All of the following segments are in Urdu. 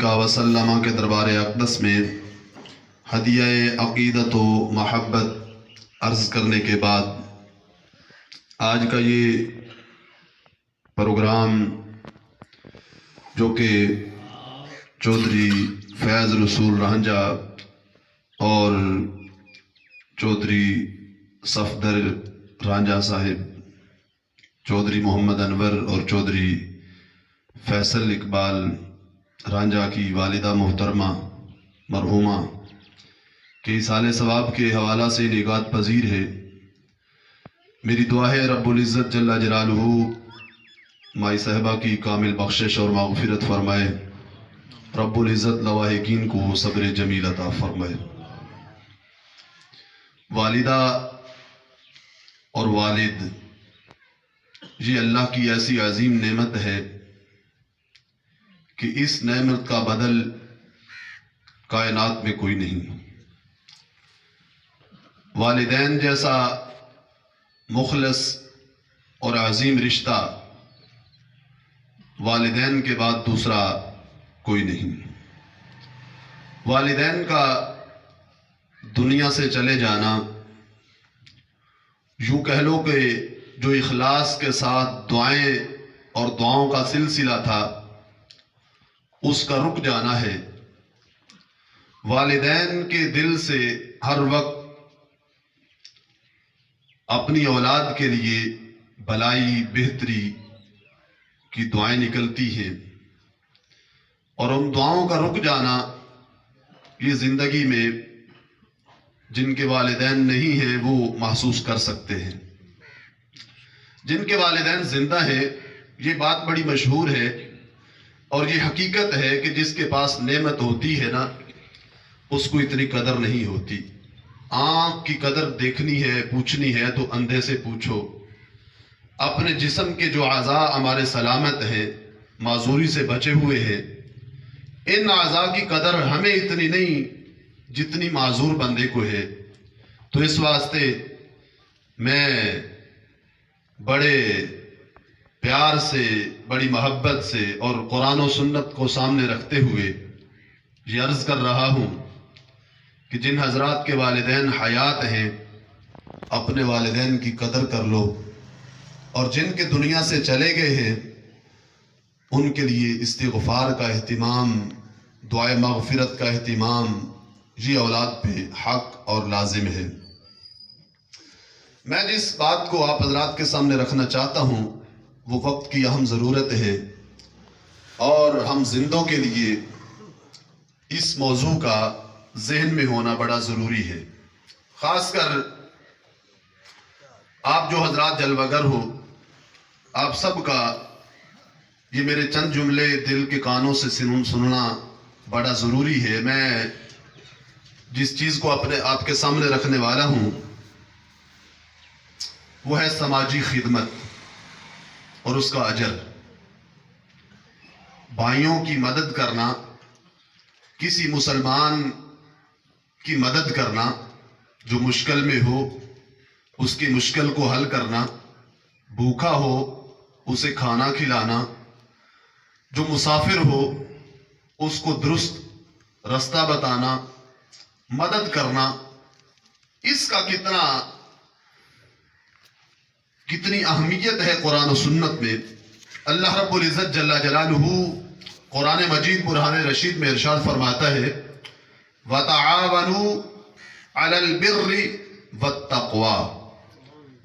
کا وسلم کے دربار اقدس میں ہدیہ عقیدت و محبت عرض کرنے کے بعد آج کا یہ پروگرام جو کہ چودھری فیض رسول رہنجہ اور چودھری صفدر رہنجہ صاحب، چودھری محمد انور اور چودھری فیصل اقبال رہنجہ کی والدہ محترمہ مرحومہ کے ایصال ثواب کے حوالہ سے نگات پذیر ہے۔ میری دعا ہے رب العزت جل جلالہ مائی صاحبہ کی کامل بخشش اور مغفرت فرمائے، رب العزت لواحقین کو صبر جمیل عطا فرمائے۔ والدہ اور والد یہ اللہ کی ایسی عظیم نعمت ہے کہ اس نعمت کا بدل کائنات میں کوئی نہیں۔ والدین جیسا مخلص اور عظیم رشتہ والدین کے بعد دوسرا کوئی نہیں۔ والدین کا دنیا سے چلے جانا، یوں کہہ لو کہ جو اخلاص کے ساتھ دعائیں اور دعاؤں کا سلسلہ تھا اس کا رک جانا ہے۔ والدین کے دل سے ہر وقت اپنی اولاد کے لیے بھلائی بہتری کی دعائیں نکلتی ہیں، اور ان دعاؤں کا رک جانا یہ زندگی میں جن کے والدین نہیں ہیں وہ محسوس کر سکتے ہیں۔ جن کے والدین زندہ ہیں یہ بات بڑی مشہور ہے اور یہ حقیقت ہے کہ جس کے پاس نعمت ہوتی ہے نا اس کو اتنی قدر نہیں ہوتی۔ آنکھ کی قدر دیکھنی ہے، پوچھنی ہے تو اندھے سے پوچھو۔ اپنے جسم کے جو اعضاء ہمارے سلامت ہیں، معذوری سے بچے ہوئے ہیں، ان اعضاء کی قدر ہمیں اتنی نہیں جتنی معذور بندے کو ہے۔ تو اس واسطے میں بڑے پیار سے، بڑی محبت سے اور قرآن و سنت کو سامنے رکھتے ہوئے یہ عرض کر رہا ہوں کہ جن حضرات کے والدین حیات ہیں اپنے والدین کی قدر کر لو، اور جن کے دنیا سے چلے گئے ہیں ان کے لیے استغفار کا اہتمام، دعائے مغفرت کا اہتمام یہ اولاد پہ حق اور لازم ہے۔ میں جس بات کو آپ حضرات کے سامنے رکھنا چاہتا ہوں وہ وقت کی اہم ضرورت ہے، اور ہم زندوں کے لیے اس موضوع کا ذہن میں ہونا بڑا ضروری ہے۔ خاص کر آپ جو حضرات جلوہ گر ہو، آپ سب کا یہ میرے چند جملے دل کے کانوں سے سننا بڑا ضروری ہے۔ میں جس چیز کو آپ کے سامنے رکھنے والا ہوں وہ ہے سماجی خدمت اور اس کا اجر۔ بھائیوں کی مدد کرنا، کسی مسلمان کی مدد کرنا جو مشکل میں ہو، اس کی مشکل کو حل کرنا، بھوکا ہو اسے کھانا کھلانا، جو مسافر ہو اس کو درست رستہ بتانا، مدد کرنا، اس کا کتنی اہمیت ہے قرآن و سنت میں۔ اللہ رب العزت جل جلالہ قرآن مجید برہان رشید میں ارشاد فرماتا ہے وَتَعَاوَنُوا عَلَى الْبِرِّ وَالتَّقْوَى،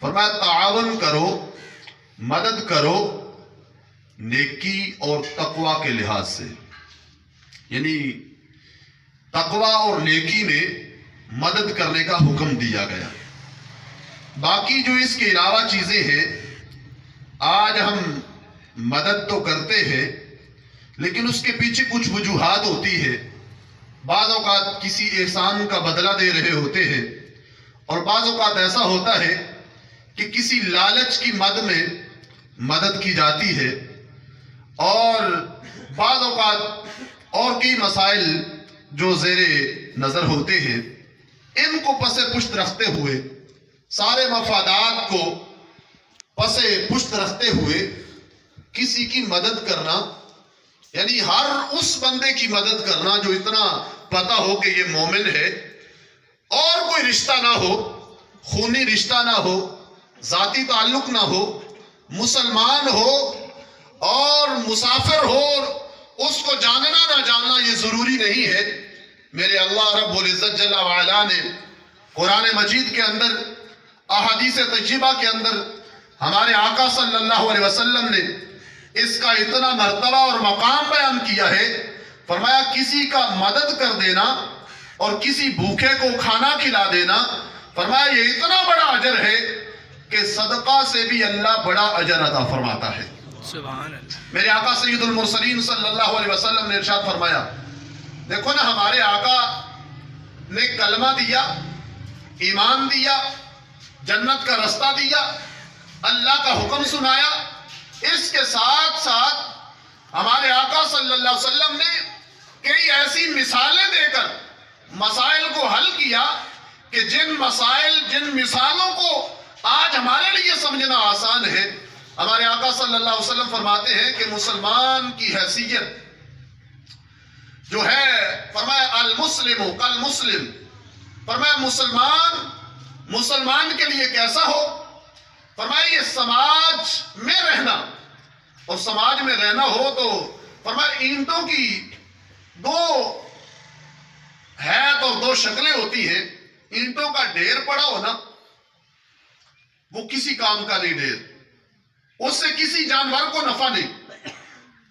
فرمایا تعاون کرو، مدد کرو نیکی اور تقوی کے لحاظ سے، یعنی تقوی اور نیکی میں مدد کرنے کا حکم دیا گیا۔ باقی جو اس کے علاوہ چیزیں ہیں، آج ہم مدد تو کرتے ہیں لیکن اس کے پیچھے کچھ وجوہات ہوتی ہے۔ بعض اوقات کسی احسان کا بدلہ دے رہے ہوتے ہیں، اور بعض اوقات ایسا ہوتا ہے کہ کسی لالچ کی مد میں مدد کی جاتی ہے، اور بعض اوقات اور کئی مسائل جو زیر نظر ہوتے ہیں ان کو پس پشت رکھتے ہوئے، سارے مفادات کو پس پشت رکھتے ہوئے کسی کی مدد کرنا یعنی ہر اس بندے کی مدد کرنا جو اتنا پتا ہو کہ یہ مومن ہے، اور کوئی رشتہ نہ ہو، خونی رشتہ نہ ہو، ذاتی تعلق نہ ہو، مسلمان ہو اور مسافر ہو، اس کو جاننا نہ جاننا یہ ضروری نہیں ہے۔ میرے اللہ رب العزت جل وعلا نے قرآن مجید کے اندر، احادیث طیبہ کے اندر ہمارے آقا صلی اللہ علیہ وسلم نے اس کا اتنا مرتبہ اور مقام بیان کیا ہے۔ فرمایا کسی کا مدد کر دینا اور کسی بھوکے کو کھانا کھلا دینا، فرمایا یہ اتنا بڑا اجر ہے کہ صدقہ سے بھی اللہ بڑا اجر عطا فرماتا ہے۔ سبحان اللہ۔ میرے آقا سید المرسلین صلی اللہ علیہ وسلم نے ارشاد فرمایا، دیکھو نا ہمارے آقا نے کلمہ دیا، ایمان دیا، جنت کا رستہ دیا، اللہ کا حکم سنایا، اس کے ساتھ ساتھ ہمارے آقا صلی اللہ علیہ وسلم نے کئی ایسی مثالیں دے کر مسائل کو حل کیا کہ جن مثالوں کو آج ہمارے لیے سمجھنا آسان ہے۔ ہمارے آقا صلی اللہ علیہ وسلم فرماتے ہیں کہ مسلمان کی حیثیت جو ہے، فرمایا المسلم کالمسلم، فرمایا مسلمان کے لیے کیسا ہو؟ فرمایا یہ سماج میں رہنا، اور سماج میں رہنا ہو تو فرمایا اینٹوں کی دو حیت اور دو شکلیں ہوتی ہیں۔ اینٹوں کا ڈھیر پڑا ہو نا، وہ کسی کام کا نہیں ڈھیر، اس سے کسی جانور کو نفع نہیں،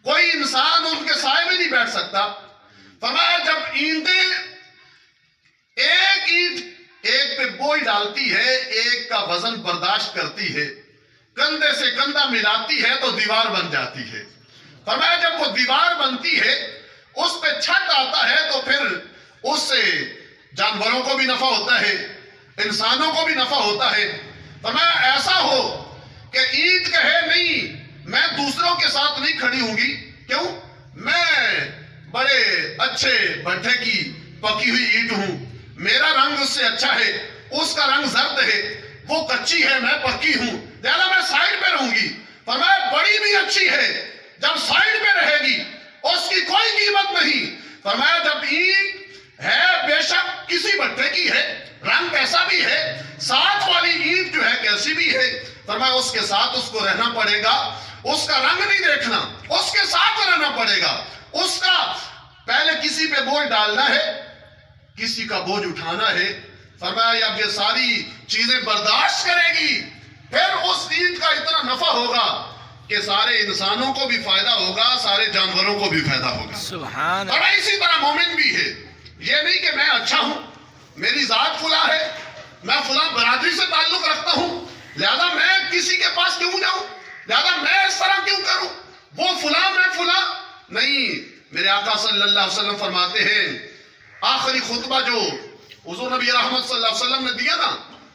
کوئی انسان ان کے سائے میں نہیں بیٹھ سکتا۔ فرمایا جب اینٹیں ایک اینٹ ایک پہ بوجھ ڈالتی ہے، ایک کا وزن برداشت کرتی ہے، کندھے سے کندھا ملاتی ہے تو دیوار بن جاتی ہے۔ فرمایا جب وہ دیوار بنتی ہے، اس پہ چھت آتا ہے تو پھر اس سے جانوروں کو بھی نفع ہوتا ہے، انسانوں کو بھی نفع ہوتا ہے۔ فرمایا ایسا ہو کہ اینٹ کہے نہیں میں دوسروں کے ساتھ نہیں کھڑی ہوں گی، کیوں؟ میں بڑے اچھے بھٹے کی پکی ہوئی اینٹ ہوں، میرا رنگ اس سے اچھا ہے، اس کا رنگ زرد ہے، وہ کچی ہے میں پکی ہوں، لہذا میں سائیڈ پہ رہوں گی۔ فرمایا بڑی بھی اچھی ہے، جب سائیڈ پہ رہے گی اس کی کوئی قیمت نہیں۔ فرمایا جب اینٹ ہے بے شک کسی بھٹے کی ہے، رنگ کیسا بھی ہے، ساتھ والی اینٹ جو ہے کیسی بھی ہے، فرمایا اس کے ساتھ اس کو رہنا پڑے گا، اس کا رنگ نہیں دیکھنا، اس کے ساتھ رہنا پڑے گا، اس کا پہلے کسی پہ بوجھ ڈالنا ہے، کسی کا بوجھ اٹھانا ہے۔ فرمایا اب یہ ساری چیزیں برداشت کرے گی، پھر اس اینٹ کا اتنا نفع ہوگا کہ سارے انسانوں کو بھی فائدہ ہوگا، سارے جانوروں کو بھی فائدہ ہوگا۔ سبحان اور اسی طرح مومن بھی ہے، یہ نہیں کہ میں اچھا ہوں، میری ذات فلاں ہے، میں فلاں برادری سے تعلق رکھتا ہوں، لہذا میں کسی کے پاس کیوں جاؤں، لہذا میں اس طرح کیوں کروں، وہ فلاں میں فلاں نہیں۔ میرے آقا صلی اللہ علیہ وسلم فرماتے ہیں، آخری خطبہ جو حضور نبی رحمت صلی اللہ علیہ وسلم نے دیا نا،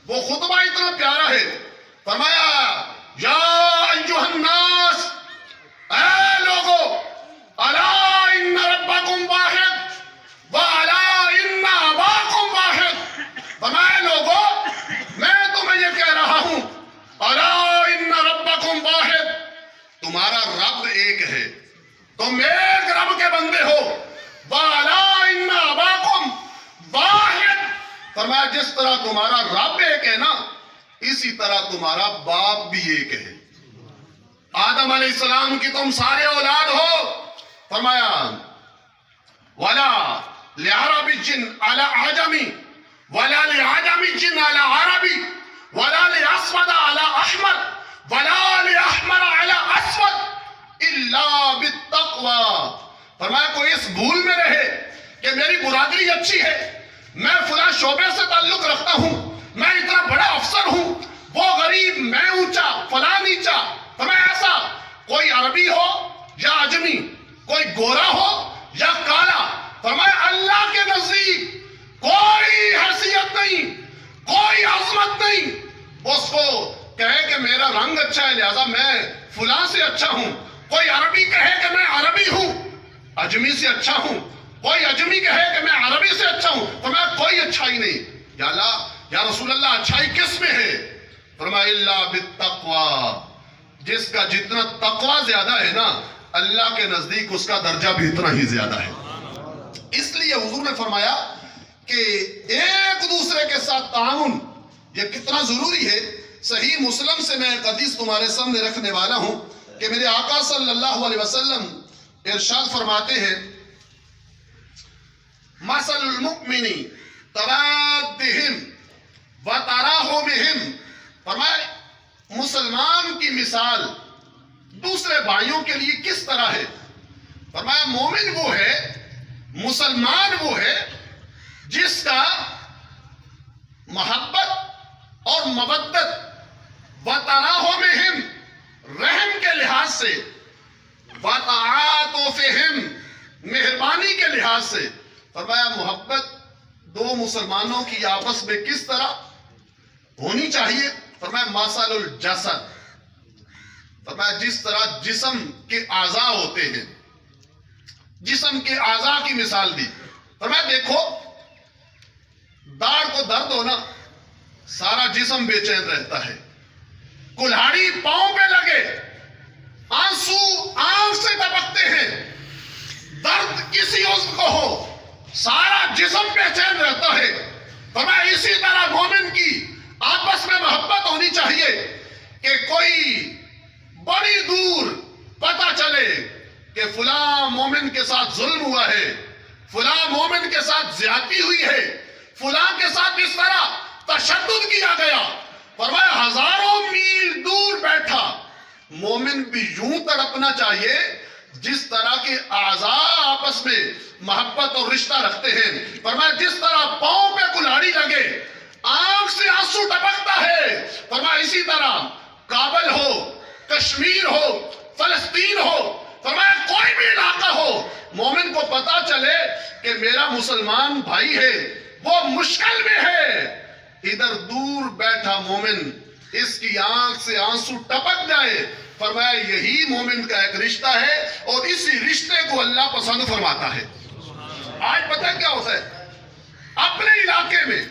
وہ خطبہ اتنا پیارا ہے۔ فرمایا یا ایھا الناس، اے لوگو، الا ان ربکم واحد والا ان اباکم واحد۔ فرمایا لوگو میں تمہیں یہ کہہ رہا ہوں، الا ان ربکم واحد، تمہارا رب ایک ہے، تم ایک رب کے بندے ہو، والا ان اباکم واحد، فرمایا جس طرح تمہارا رب ایک ہے نا، اسی طرح تمہارا باپ بھی ایک ہے۔ آدم علیہ السلام کی تم سارے اولاد ہو۔ فرمایا ولا لعربی علی عجمی ولا لعجمی علی عربی ولا لاسود علی احمر ولا لاحمر علی اسود الا بالتقوی۔ فرمایا کوئی اس بھول میں رہے کہ میری برادری اچھی ہے، میں فلاں شعبے سے تعلق رکھتا ہوں، میں اتنا بڑا افسر ہوں، وہ غریب میں اونچا فلاں نیچا، فرمایا ایسا کوئی عربی ہو یا عجمی، کوئی گورا ہو یا کالا، فرمایا اللہ کے نزدیک کوئی حیثیت نہیں، کوئی عظمت نہیں۔ اس کو کہے کہ میرا رنگ اچھا ہے لہذا میں فلاں سے اچھا ہوں، کوئی عربی کہے کہ میں عربی ہوں، عجمی سے اچھا ہوں، کوئی عجمی کہے کہ میں عربی سے اچھا ہوں، فرمایا کوئی اچھائی نہیں۔ یا اللہ یا رسول اللہ اچھائی کس میں ہے؟ فرمایا الا بالتقوی، جس کا جتنا تقوی زیادہ ہے نا، اللہ کے نزدیک اس کا درجہ بھی اتنا ہی زیادہ ہے. اس لیے حضور نے فرمایا کہ ایک دوسرے کے ساتھ تعاون یہ کتنا ضروری ہے. صحیح مسلم سے میں ایک حدیث تمہارے سامنے رکھنے والا ہوں کہ میرے آقا صلی اللہ علیہ وسلم ارشاد فرماتے ہیں مثل المؤمن توادہم وتراحمہم، فرمائے مسلمان کی مثال دوسرے بھائیوں کے لیے کس طرح ہے. فرمایا مومن وہ ہے، مسلمان وہ ہے جس کا محبت اور مودت وتراحمہم رحم کے لحاظ سے، وتعاطفہم مہربانی کے لحاظ سے. فرمایا محبت دو مسلمانوں کی آپس میں کس طرح ہونی چاہیے. فرمایا مثل الجسد، فرمایا جس طرح جسم کے اعضاء ہوتے ہیں، جسم کے اعضاء کی مثال دی. فرمایا دیکھو داڑھ کو درد ہونا سارا جسم بے چین رہتا ہے، کلہاڑی پاؤں پہ لگے آنسو آنکھ سے ٹپکتے ہیں، درد کسی عضو کو ہو سارا جسم بے چین رہتا ہے. فرمایا اسی طرح مومن کی آپس میں محبت ہونی چاہیے کہ کوئی بڑی دور پتہ چلے کہ فلاں مومن کے ساتھ ظلم ہوا ہے، فلاں مومن کے ساتھ زیادتی ہوئی ہے، فلاں کے ساتھ اس طرح تشدد کیا گیا. فرمایا ہزاروں میل دور بیٹھا مومن بھی یوں تڑپنا چاہیے جس طرح کے اعضاء آپس میں محبت اور رشتہ رکھتے ہیں. فرمایا جس طرح پاؤں پہ کلہاڑی لگے آنکھ سے آنسو ٹپکتا ہے، فرمایا اسی طرح کابل ہو، کشمیر ہو، فلسطین ہو، فرمایا کوئی بھی علاقہ ہو، مومن کو پتا چلے کہ میرا مسلمان بھائی ہے وہ مشکل میں ہے، ادھر دور بیٹھا مومن اس کی آنکھ سے آنسو ٹپک جائے. فرمایا یہی مومن کا ایک رشتہ ہے اور اسی رشتے کو اللہ پسند فرماتا ہے. آج پتہ کیا ہوتا ہے، اپنے علاقے میں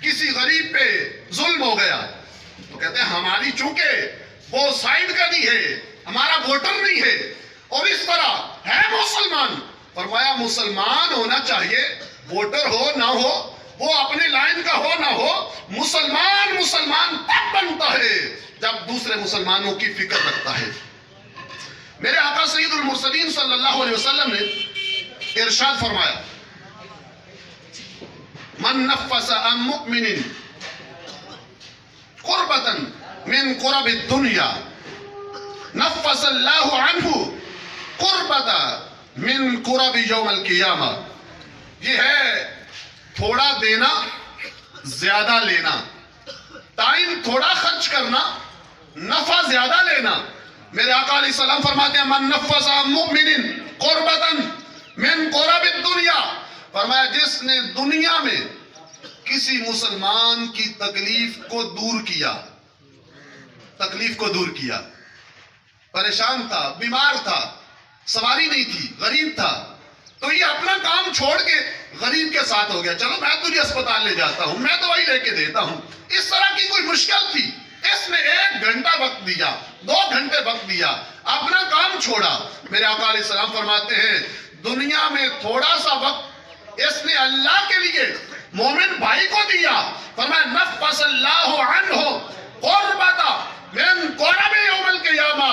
کسی غریب پہ ظلم ہو گیا تو کہتے ہیں ہماری چونکہ وہ سائیڈ کا نہیں ہے، ہمارا ووٹر نہیں ہے، اور اس طرح ہے مسلمان. فرمایا مسلمان ہونا چاہیے، ووٹر ہو نہ ہو، وہ اپنے لائن کا ہو نہ ہو، مسلمان مسلمان تب بنتا ہے جب دوسرے مسلمانوں کی فکر رکھتا ہے. میرے آقا سید المرسلین صلی اللہ علیہ وسلم نے ارشاد فرمایا من نفس عن مؤمن قربة من قرب الدنیا نفس اللہ عنہ قربة من قرب یوم القیامہ. یہ ہے تھوڑا دینا زیادہ لینا، ٹائم تھوڑا خرچ کرنا نفع زیادہ لینا. میرے آقا علیہ السلام فرماتے ہیں من نفس عن مؤمن قربة من قرب الدنیا، فرمایا جس نے دنیا میں کسی مسلمان کی تکلیف کو دور کیا، تکلیف کو دور کیا، پریشان تھا، بیمار تھا، سواری نہیں تھی، غریب تھا، تو یہ اپنا کام چھوڑ کے غریب کے ساتھ ہو گیا، چلو میں تجھے اسپتال لے جاتا ہوں، میں دوائی لے کے دیتا ہوں. اس طرح کی کوئی مشکل تھی، اس نے 1 گھنٹہ وقت دیا، 2 گھنٹے وقت دیا، اپنا کام چھوڑا. میرے آقا علیہ السلام فرماتے ہیں دنیا میں تھوڑا سا وقت اس نے اللہ کے لیے مومن بھائی کو دیا. فرمایا نفس اللہ عنہ قربتا من قرب یوم القیامہ،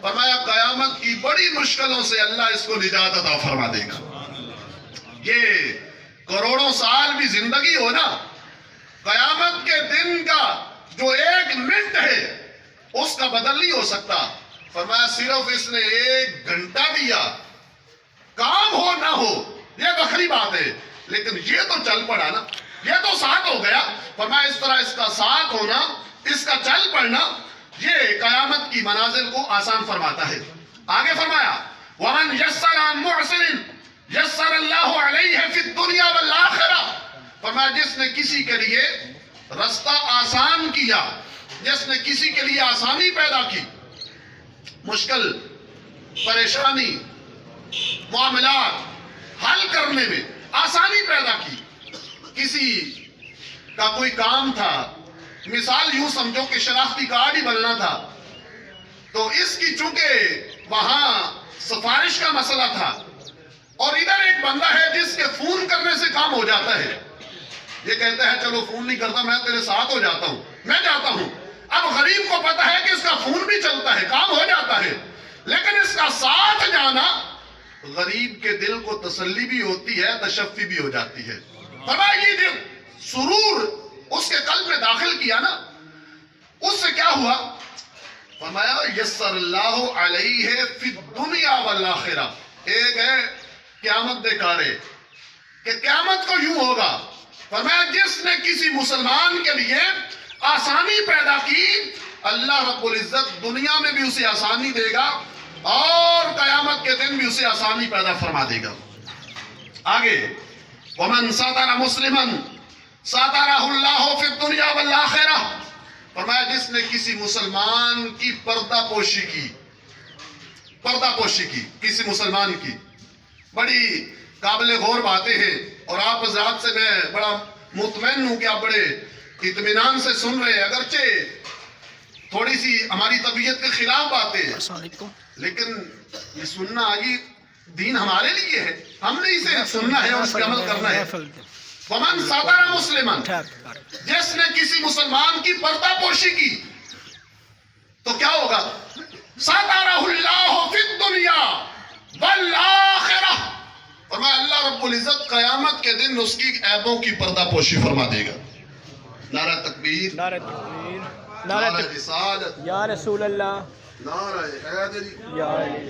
فرمایا قیامت کی بڑی مشکلوں سے اللہ اس کو نجات عطا فرما دے گا. یہ کروڑوں سال بھی زندگی ہو نا، قیامت کے دن کا جو 1 منٹ ہے اس کا بدل نہیں ہو سکتا. فرمایا صرف اس نے 1 گھنٹہ دیا، کام ہو نہ ہو یہ بخری بات ہے، لیکن یہ تو چل پڑا نا، یہ تو ساتھ ہو گیا. فرمایا اس طرح اس کا ساتھ ہونا، اس کا چل پڑنا، یہ قیامت کی منازل کو آسان فرماتا ہے. آگے فرمایا وَمَنْ يَسَّرَ عَنْ مُعْسِرٍ يَسَّرَ اللَّهُ عَلَيْهِ فِي الدُّنْيَا وَالْآخِرَةِ. فرمایا جس نے کسی کے لیے رستہ آسان کیا، جس نے کسی کے لیے آسانی پیدا کی، مشکل پریشانی معاملات حل کرنے میں آسانی پیدا کی. کسی کا کوئی کام تھا، مثال یوں سمجھو کہ شناختی کارڈ ہی بننا تھا، تو اس کی چونکہ وہاں سفارش کا مسئلہ تھا، اور ادھر ایک بندہ ہے جس کے فون کرنے سے کام ہو جاتا ہے. یہ کہتا ہے چلو فون نہیں کرتا، میں تیرے ساتھ ہو جاتا ہوں، میں جاتا ہوں. اب غریب کو پتا ہے کہ اس کا فون بھی چلتا ہے، کام ہو جاتا ہے، لیکن اس کا ساتھ جانا غریب کے دل کو تسلی بھی ہوتی ہے، تشفی بھی ہو جاتی ہے. فرمایا یہ جو سرور اس کے قلب میں داخل کیا نا، اس سے کیا ہوا؟ فرمایا یسر اللہ علیہ فی الدنیا والآخرہ. ایک ہے قیامت دیکھارے کہ قیامت کو یوں ہوگا. فرمایا جس نے کسی مسلمان کے لیے آسانی پیدا کی، اللہ رب العزت دنیا میں بھی اسے آسانی دے گا اور قیامت کے دن بھی اسے آسانی پیدا فرما دے گا. آگے وَمَنْ سَتَرَ مُسْلِمًا سَتَرَهُ اللَّهُ فِي الدُّنْيَا وَالْآخِرَةِ. فرمایا جس نے کسی مسلمان کی پردہ پوشی کی کسی مسلمان کی، بڑی قابل غور باتیں ہیں، اور آپ حضرات سے میں بڑا مطمئن ہوں کہ آپ بڑے اطمینان سے سن رہے ہیں، اگرچہ تھوڑی سی ہماری طبیعت کے خلاف باتیں ہیں، لیکن یہ سننا آگی دین ہمارے لیے ہے، ہم نے اسے سننا ہے اور اس پہ عمل کرنا ہے. وَمَنْ سَتَرَ مُسْلِمًا، جس نے کسی مسلمان کی پردہ پوشی کی تو کیا ہوگا؟ سَتَرَهُ اللَّهُ فِي الدُّنْيَا وَالْآخِرَةِ. فرمایا اللہ رب العزت قیامت کے دن اس کی عیبوں کی پردہ پوشی فرما دے گا. نعرہ تکبیر، نعرہ رسالت، یا رسول اللہ، نعرہ حیدری. یا علی.